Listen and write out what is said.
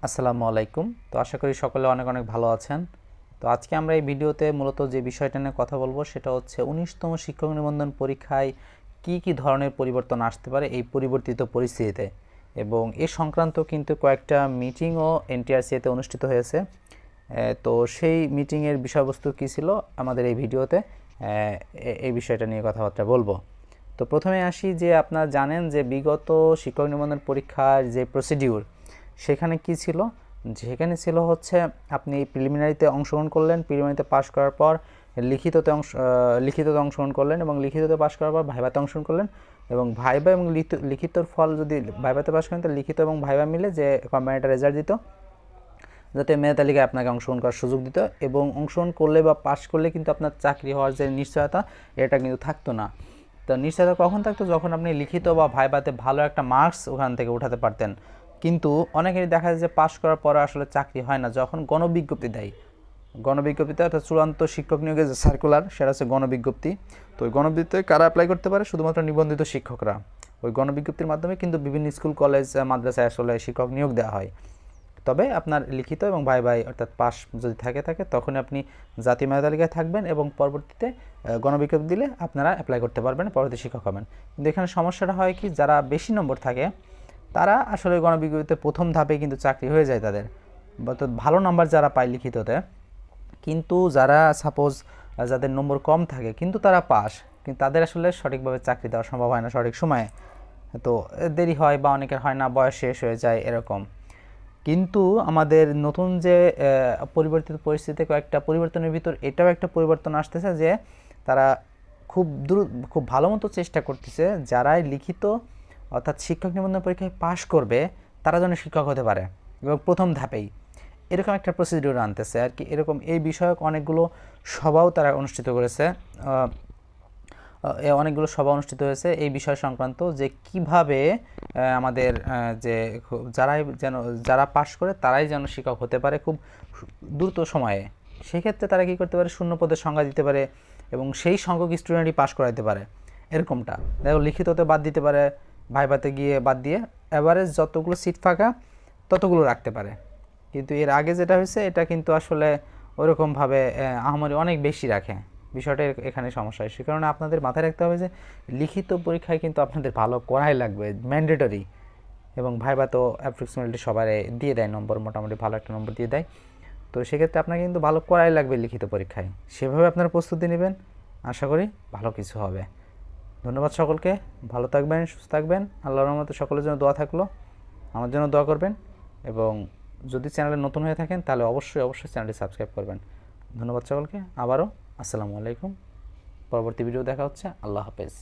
আসসালামু আলাইকুম। তো আশা করি সকলে অনেক অনেক ভালো আছেন। তো আজকে আমরা এই ভিডিওতে মূলত যে বিষয়টা নিয়ে কথা বলবো সেটা হচ্ছে 19তম শিক্ষক নিবন্ধন পরীক্ষায় কি ধরনের পরিবর্তন আসতে পারে এই পরিবর্তিত পরিস্থিতিতে, এবং এ সংক্রান্ত কিন্তু কয়েকটা মিটিংও এনটিআরসিতে অনুষ্ঠিত হয়েছে। তো সেই মিটিংয়ের বিষয়বস্তু কী ছিল আমাদের এই ভিডিওতে এই বিষয়টা নিয়ে কথাবার্তা বলবো। তো প্রথমে আসি যে আপনারা জানেন যে বিগত শিক্ষক নিবন্ধন পরীক্ষার যে প্রসিডিউর সেখানে কি ছিল, যেখানে ছিল হচ্ছে আপনি প্রিলিমিনারিতে অংশগ্রহণ করলেন, প্রিলিমিনারিতে পাশ করার পর লিখিততে অংশগ্রহণ করলেন এবং লিখিততে পাশ করার পর ভাইভাতে অংশগ্রহণ করলেন, এবং ভাইভা এবং লিখিতর ফল যদি ভাইভাতে পাশ করেন তো লিখিত এবং ভাইভা মিলে যে কোম্পানি একটা রেজাল্ট দিত, যাতে মেধা তালিকায় আপনাকে অংশগ্রহণ করার সুযোগ দিত, এবং অংশগ্রহণ করলে বা পাশ করলে কিন্তু আপনার চাকরি হওয়ার যে নিশ্চয়তা এটা কিন্তু থাকতো না। তো নিশ্চয়তা কখন থাকতো? যখন আপনি লিখিত বা ভাইভাতে ভালো একটা মার্কস ওখান থেকে উঠাতে পারতেন। কিন্তু অনেকেরই দেখা যায় যে পাশ করার পরে আসলে চাকরি হয় না, যখন গণবিজ্ঞপ্তি দেয়। গণবিজ্ঞপ্তিতে অর্থাৎ চূড়ান্ত শিক্ষক নিয়োগের যে সার্কুলার সেটা হচ্ছে গণবিজ্ঞপ্তি। তো ওই গণবিজ্ঞপ্তিতে কারা অ্যাপ্লাই করতে পারে? শুধুমাত্র নিবন্ধিত শিক্ষকরা। ওই গণবিজ্ঞপ্তির মাধ্যমে কিন্তু বিভিন্ন স্কুল কলেজ মাদ্রাসায় আসলে শিক্ষক নিয়োগ দেওয়া হয়। তবে আপনার লিখিত এবং ভাই অর্থাৎ পাস যদি থাকে তখনই আপনি জাতীয় মেধা তালিকায় থাকবেন, এবং পরবর্তীতে গণবিজ্ঞপ্তি দিলে আপনারা অ্যাপ্লাই করতে পারবেন, পরবর্তী শিক্ষক হবেন। কিন্তু এখানে সমস্যাটা হয় কি, যারা বেশি নম্বর থাকে তারা আসলে গণবিজ্ঞপ্তিতে প্রথম ধাপে কিন্তু চাকরি হয়ে যায় তাদের, অর্থাৎ ভালো নাম্বার যারা পায় লিখিততে। কিন্তু যারা সাপোজ যাদের নম্বর কম থাকে কিন্তু তারা পাস, কিন্তু তাদের আসলে সঠিকভাবে চাকরি দেওয়া সম্ভব হয় না সঠিক সময়ে। তো দেরি হয় বা অনেকের হয় না, বয়স শেষ হয়ে যায় এরকম। কিন্তু আমাদের নতুন যে পরিবর্তিত পরিস্থিতিতে কয়েকটা পরিবর্তনের ভিতর এটাও একটা পরিবর্তন আসতেছে, যে তারা খুব ভালো মতো চেষ্টা করতেছে যারাই লিখিত অর্থাৎ শিক্ষক নিবন্ধন পরীক্ষায় পাশ করবে তারা যেন শিক্ষক হতে পারে, এবং প্রথম ধাপেই এরকম একটা প্রসিডিউর আনতেছে আর কি। এরকম এই বিষয়ক অনেকগুলো সভাও তারা অনুষ্ঠিত করেছে, অনেকগুলো সভা অনুষ্ঠিত হয়েছে এই বিষয় সংক্রান্ত, যে কিভাবে আমাদের যে যারা পাশ করে তারাই যেন শিক্ষক হতে পারে খুব দ্রুত সময়ে। সেক্ষেত্রে তারা কী করতে পারে? শূন্য পদের সংখ্যা দিতে পারে, এবং সেই সংখ্যক স্টুডেন্টই পাশ করাইতে পারে। এরকমটা দেখো, লিখিততে বাদ দিতে পারে, ভাইভাতে গিয়ে বাদ দিয়ে অ্যাভারেজ যতগুলো সিট ফাঁকা ততগুলো রাখতে পারে। কিন্তু এর আগে যেটা হয়েছে এটা কিন্তু আসলে ওরকমভাবে আহামরি অনেক বেশি রাখে। বিষয়টা এখানে সমস্যা হয়। সে কারণে আপনাদের মাথায় রাখতে হবে যে লিখিত পরীক্ষায় কিন্তু আপনাদের ভালো করাই লাগবে, ম্যান্ডেটরি। এবং ভাইভা তো অ্যাপ্রক্সিমেটলি সবাই দিয়ে দেয় নম্বর, মোটামুটি ভালো একটা নম্বর দিয়ে দেয়। তো সেক্ষেত্রে আপনাকে কিন্তু ভালো করাই লাগবে লিখিত পরীক্ষায়। সেভাবে আপনারা প্রস্তুতি নেবেন, আশা করি ভালো কিছু হবে। ধন্যবাদ সকলকে, ভালো থাকবেন, সুস্থ থাকবেন। আল্লাহর রহমতে সকলের জন্য দোয়া থাকলো, আমার জন্য দোয়া করবেন, এবং যদি চ্যানেলে নতুন হয়ে থাকেন তাহলে অবশ্যই চ্যানেলটি সাবস্ক্রাইব করবেন। ধন্যবাদ সকলকে আবারও। আসসালামু আলাইকুম। পরবর্তী ভিডিও দেখা হচ্ছে। আল্লাহ হাফেজ।